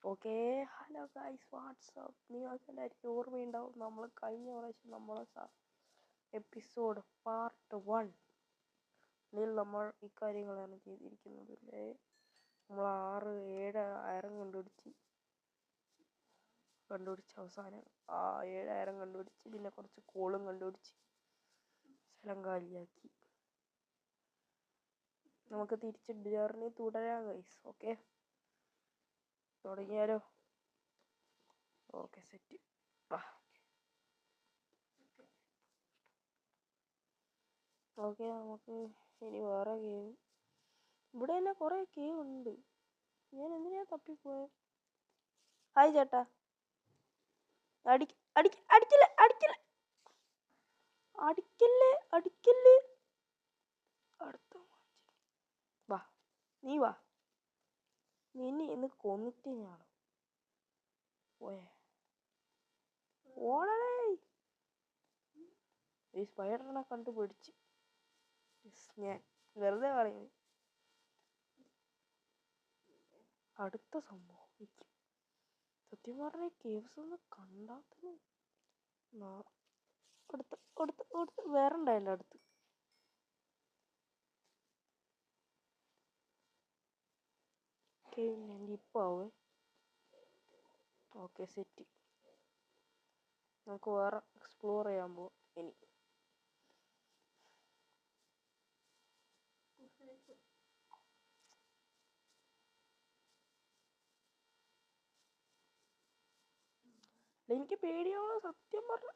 Okay, hello guys, WhatsApp. നിങ്ങൾക്ക് എല്ലാവർക്കും ഓർമ്മയുണ്ടാവും, നമ്മൾ കഴിഞ്ഞ പ്രാവശ്യം നമ്മളെ എപ്പിസോഡ് പാർട്ട് 1 ൽ നമ്മൾ ഇക്കാര്യങ്ങളാണ് ചെയ്തിരിക്കുന്നത്. നമ്മൾ 6-7 അയരം കണ്ടുപിടിച്ച് അവസാനം ആ 7 അയരം കണ്ടുപിടിച്ച് പിന്നെ കുറച്ച് കോളും കണ്ടുപിടിച്ച് സ്ഥലം കാലിയാക്കി. നമുക്ക് തിരിച്ച് ജേർണി തുടരാം ഗൈസ്. ഓക്കെ, തുടങ്ങിയാലോ? Okay, set. ഓക്കെ, നമുക്ക് ഇനി വേറെ ഗെയിം. ഇവിടെ തന്നെ കുറേ ഗെയിം ഉണ്ട്. ഞാൻ എന്തിനാ തപ്പിപ്പോയത്? ഹായ് ചേട്ടാ. അടിക്കല്ലേ അടുത്ത വാ, നീ വാ. നിന്നെ ഇന്ന് കൊന്നിട്ട് ഞാൻ പോയേ. ഓടണേ. ഈ സ്പൈഡറിനെ കണ്ടുപിടിച്ച് ഞാൻ വെറുതെ കളയുന്നു. അടുത്ത സംഭവം സത്യം പറഞ്ഞ കേവ്സ് ഒന്ന് കണ്ടാത്തന്നെ അടുത്ത് വേറെ ഉണ്ടായില്ല. അടുത്ത് ഇപ്പൊ ആവേ. Okay, set. നമുക്ക് വേറെ എക്സ്പ്ലോർ ചെയ്യാൻ പോവാം ഇനി. എനിക്ക് പേടിയാവണ സത്യം പറഞ്ഞ.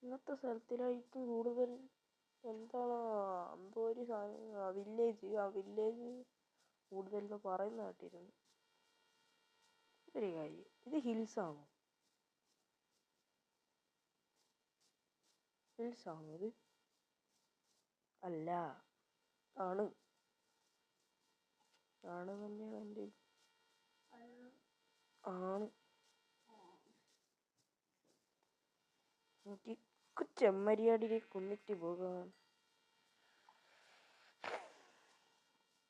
ഇന്നത്തെ സ്ഥലത്തിലായിരിക്കും കൂടുതൽ. എന്താണ് എന്തോ ഒരു സാധനം, വില്ലേജ്. ആ വില്ലേജ് കൂടുതലെന്ന് പറയുന്ന കേട്ടിരുന്നു. ഒരു കാര്യം, ഇത് ഹിൽസാണോ? ഹിൽസാണോ ഇത്? അല്ല, ആണ് തന്നെയാണ് എൻ്റെ. ആണ്. എനിക്ക് ചെമ്മരിയാടിനെ കൊന്നിട്ട് പോകാൻ.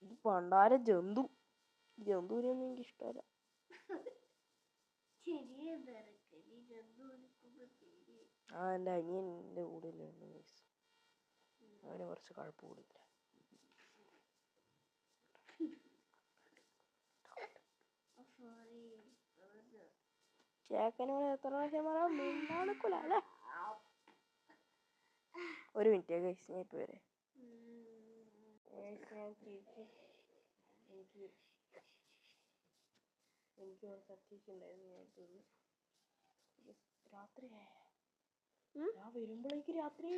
ഈ പണ്ടാര ജന്തുവിനൊന്നും എനിക്ക് ഇഷ്ടമല്ല. എൻ്റെ അനിയൻ്റെ കൂടുതലുണ്ട്. അവന് കുറച്ച് കഴപ്പ് കൂടുതല. ചേക്കനോട് എത്ര പ്രാവശ്യം പറയാം, മിണ്ടാണിക്കൂല അല്ലേ? ഒരു മിനിറ്റ് ഗൈസ്, ഞാൻ ഇപ്പൊ വരെ. എനിക്ക് സത്യണ്ടായിരുന്നു. രാത്രിയായ ഞാൻ വരുമ്പോഴേക്ക് രാത്രി.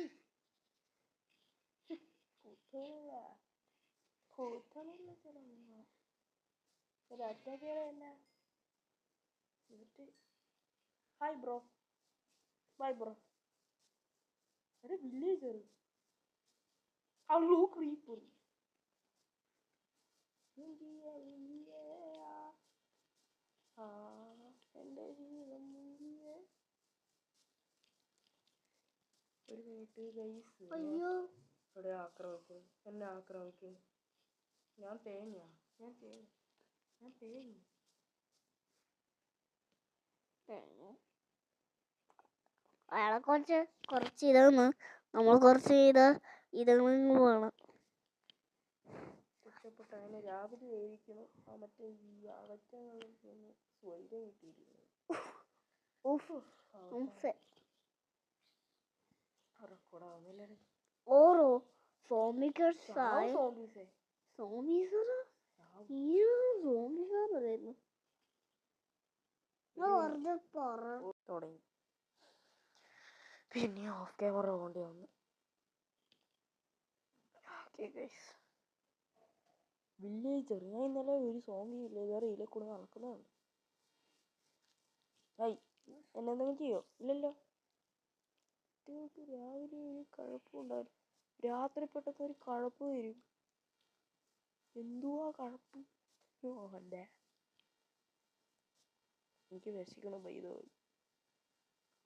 Hi bro, bye bro. ഒരു വില്ലേജർ. അള്ളൂ ക്രീപ്പർ. എൻ്റെ ജീവിതം ഒരു മിനിറ്റ് ഗൈസ്. ഇവിടെ ആക്രമിക്കും, എന്നെ ആക്രമിക്കും. ഞാൻ തേഞ്ഞ. അയാളെ കുറച്ച് ഇതാണ്. നമ്മൾ കുറച്ച് ഇതങ്ങളും വേണം. ഇഷ്ടപ്പെട്ട അങ്ങനെ രാവിലെ ആയിരിക്കണം. ആ മറ്റേ ഈ അകറ്റങ്ങളിൽ സ്വൈരം കിട്ടിയിരിക്കുന്നു. ഓരോ സോംബിസായിരുന്നു. തുടങ്ങി. പിന്നെ ഓഫ് ക്യാമറ കൊണ്ട് വന്നു. വില്ലേജർ. ഞാൻ ഇന്നലെ ഒരു സോംബി വില്ലേജർ ഇതിലെ കൂടെ നടക്കുന്നതാണ്. എന്നെ എന്തെങ്കിലും ചെയ്യോ? ഇല്ലല്ലോ. രാവിലെ ഒരു കഴപ്പുണ്ടായിരുന്നു. രാത്രി പെട്ടെന്ന് ഒരു കഴപ്പ് വരും. എന്തുവാ കഴപ്പ്? അല്ലേ എനിക്ക് വിശക്കണം പൈതോ.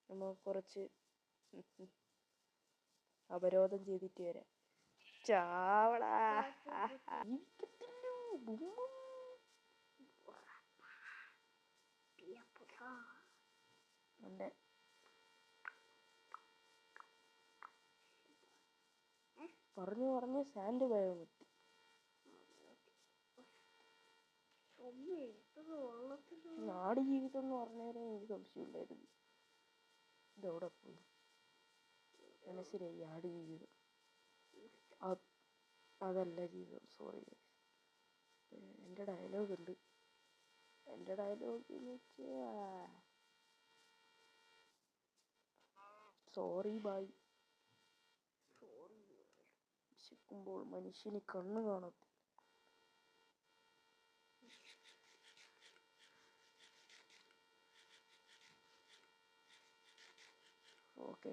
നമ്മൾ കുറച്ച് അവരോധം ചെയ്തിട്ട് വരാം. ചാവടാ. ഉണ്ട്. പറഞ്ഞു സാൻഡ് ഭയം കിട്ടി. നാട് ജീവിതം എന്ന് പറഞ്ഞാൽ എനിക്ക് സംശയമില്ലായിരുന്നു. ഇതെവിടെ പോയി? മനസ്സിലായി, ആട് ജീവിതം. അതല്ല ജീവിതം. സോറി. എൻ്റെ ഡയലോഗ് ഉണ്ട്. എൻ്റെ ഡയലോഗ് എന്ന് വെച്ചാൽ സോറി ബായ്. വിശക്കുമ്പോൾ മനുഷ്യന് കണ്ണ് കാണത്തില്ല. ഓക്കെ,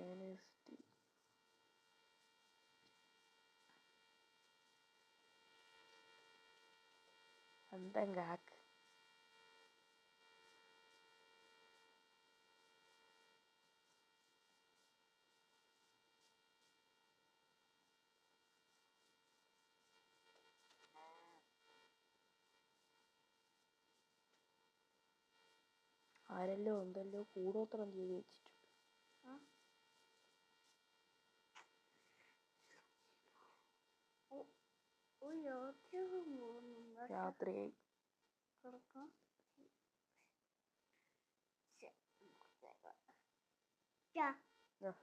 എന്തെങ്കാക്ക് ആരെല്ലോ എന്തെല്ലോ കൂടോത്രം ചെയ്ത് വെച്ചിട്ടുണ്ട്. രാത്രിയായി.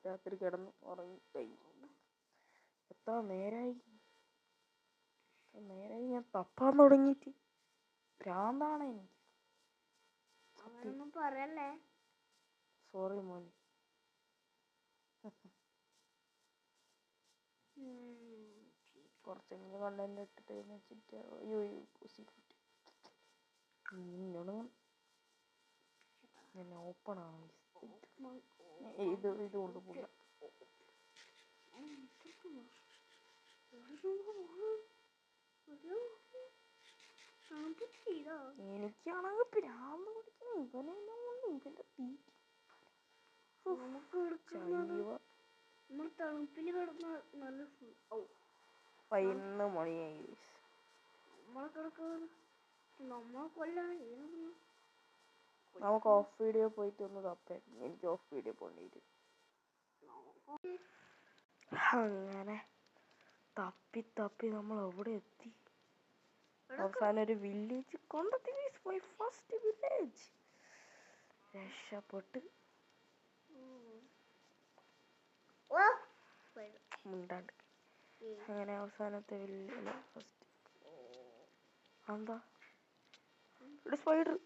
രാത്രി കിടന്നു ഉറങ്ങി കഴിഞ്ഞു. എത്ര നേരായി ഞാൻ തപ്പാൻ തുടങ്ങിയിട്ട്. ഭ്രാന്താണ് എനിക്ക്. പറയല്ലേ. സോറി മോനെ. കുറച്ചെങ്കിലും കണ്ടന്റ് ഇട്ടിട്ട് വെച്ചിട്ട് ഞാൻ ഓപ്പൺ ആണ്. ഇത് കൊണ്ട് പോകാം. എനിക്കാണെങ്കിൽ ഭ്രാന്ത് പിടിക്കണം. ഇവന്റെ തണുപ്പില് കിടന്ന നല്ല 11 മണിയായി. നമുക്ക് ഓഫ് വീഡിയോ പോയിട്ട് ഒന്ന് തപ്പാം. എനിക്ക് ഓഫ് വീഡിയോ പോകേണ്ടി. അങ്ങനെ തപ്പി നമ്മൾ എവിടെ എത്തി? അവസാനം ഒരു വില്ലേജ് കണ്ടെത്തി. My first village. രക്ഷപ്പെട്ട് മുണ്ടാണ്ട്. അങ്ങനെ അവസാനത്തെ ഫസ്റ്റ് എന്താ സ്പൈഡർ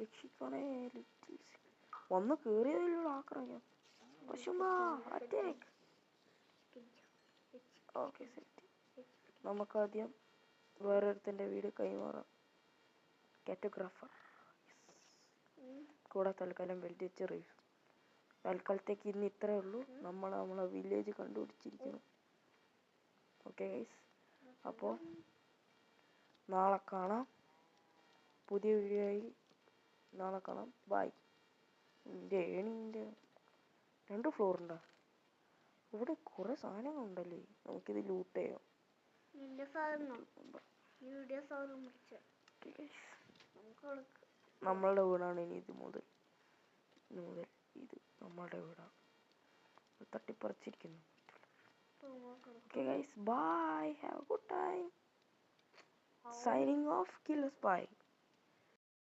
രക്ഷിക്കണേ. വന്ന് കേറിയതിലുള്ള ആക്രമിക്കാം. Okay, set. നമുക്കാദ്യം വേറൊരുത്തൻ്റെ വീട് കൈമാറാം. കാറ്റോഗ്രാഫർ കൂടെ തൽക്കാലം വെൽഡിച്ച് റിവ്യൂ. തൽക്കാലത്തേക്ക് ഇന്ന് ഇത്രേ ഉള്ളൂ. നമ്മളെ വില്ലേജ് കണ്ടുപിടിച്ചിരിക്കണം. ഓക്കെ ഗൈസ്, അപ്പോൾ നാളെ കാണാം. പുതിയ വീഡിയോ ആയി നാളെ കാണാം. ബൈ. എൻ്റെ ഏണിൻ്റെ 2 ഫ്ലോർ ഉണ്ടോ? ഇവിടെ കുറേ സാധനങ്ങളുണ്ടല്ലേ. നമുക്കിത് ലൂട്ട് ചെയ്യാം. നമ്മളുടെ വീടാണ് ഇനി ഇത് മുതൽ ഇത് നമ്മളുടെ വീടാണ്. തട്ടിപ്പറിച്ചിരിക്കുന്നു. Okay guys, bye. Have a good time. Signing off. Killers. Bye.